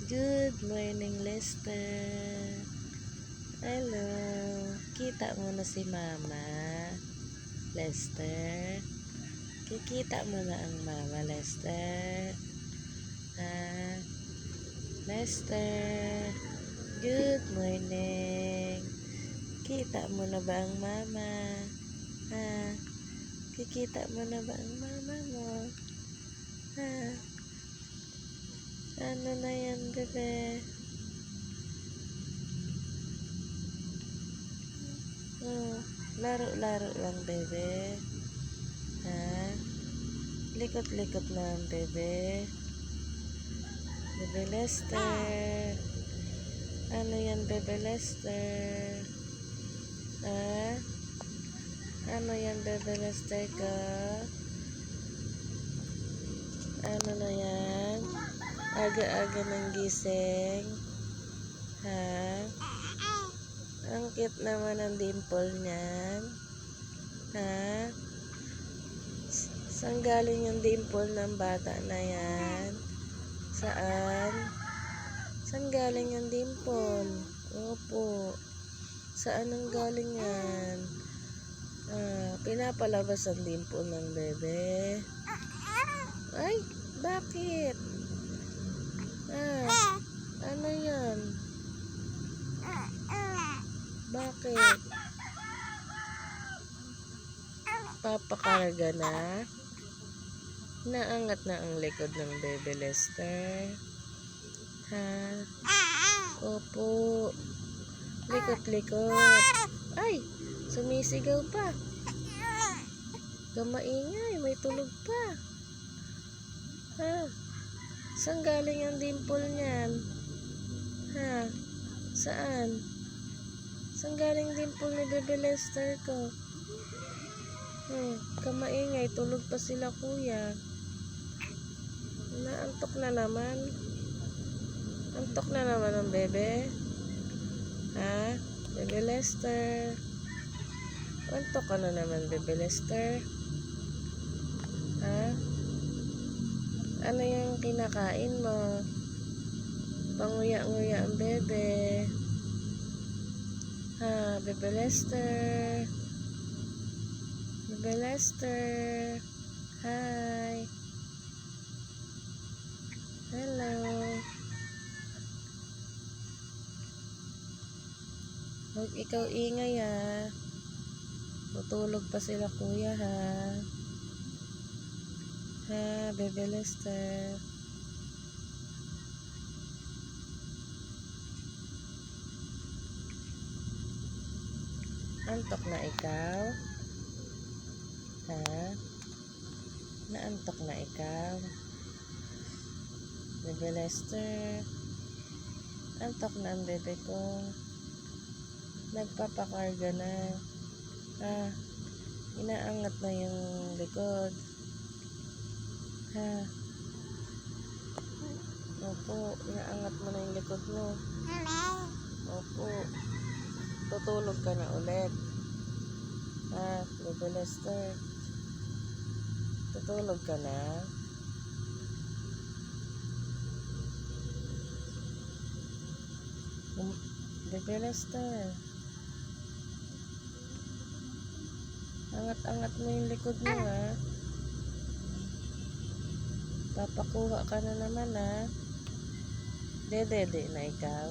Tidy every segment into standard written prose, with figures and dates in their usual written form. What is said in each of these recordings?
Good morning, Lester. Hello. Kita mo na si Mama, Lester. Kikita mo na ang Mama, Lester. Ha? Lester. Good morning. Kita mo na ba ang Mama? Ha? Kikita mo na ba ang Mama mo? Ha? Ano na yan, bebe? Oh, laro-laro lang, bebe. Ha? Likot-likot lang, bebe. Bebe Lester. Ano yan, bebe Lester? Ha? Ano yan, bebe Lester ka? Ano na yan? Aga-aga ng gising. Ha? Ang cute naman ang dimple niyan. Ha? Saan galing yung dimple ng bata na yan? Saan? Saan galing yung dimple? Opo. Saan ang galing yan? Pinapalabas ang dimple ng bebe. Ay, bakit? Ano yan? Bakit? Papakarga na? Naangat na ang likod ng bebe Lester. Ha? Opo. Likot-likot. Ay, sumisigaw pa. Kamaingay, may tulog pa. Ha? Saan galing ang dimple niyan? Ha? Saan? Saan galing dimple ni bebe Lester ko? Kamaingay, tulog pa sila kuya. Naantok na naman. Antok na naman ang bebe. Ha? Bebe Lester. Antok ka na naman, bebe Lester. Ha? Ano yung kinakain mo? Panguya-nguya ang bebe. Ha? Bebe Lester. Bebe Lester. Hi. Hello. Huwag ikaw ingay ha. Tutulog pa sila kuya ha. Ha, bebe Lester. Antok na ikaw? Ha? Naantok na ikaw? Bebe Lester. Antok na ang bebe ko. Nagpapakarga na. Inaangat na yung likod. Ha? Opo, inaangat mo na yung likod mo. Opo. Tutulog ka na ulit. Ha, bebe Lester. Tutulog ka na. Bebe Lester. Angat-angat mo yung likod mo ha. Papakuha ka na naman ha. Dede na ikaw.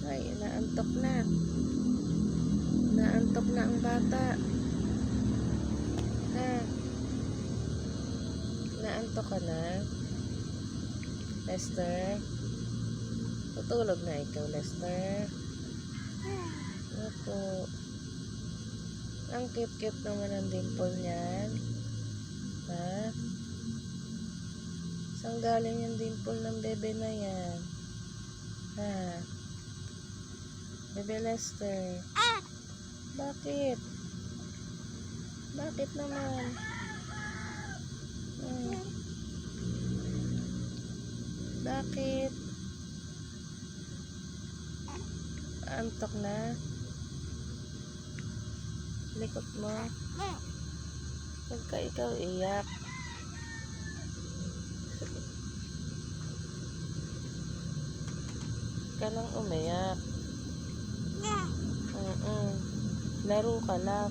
Ay, naantok na. Naantok na ang bata. Ha? Naantok ka na? Lester? Tutulog na ikaw, Lester? Opo. Ang cute-cute naman ang dimple niyan. Ha? Saan galing yung dimple ng bebe na yan? Ha? Bebe Lester. Bakit? Bakit naman? Bakit? Antok na? Likot mo? Huwag ka ikaw iyak. ka nang umiyak. Laro ka lang.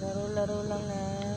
Laro-laro lang ha.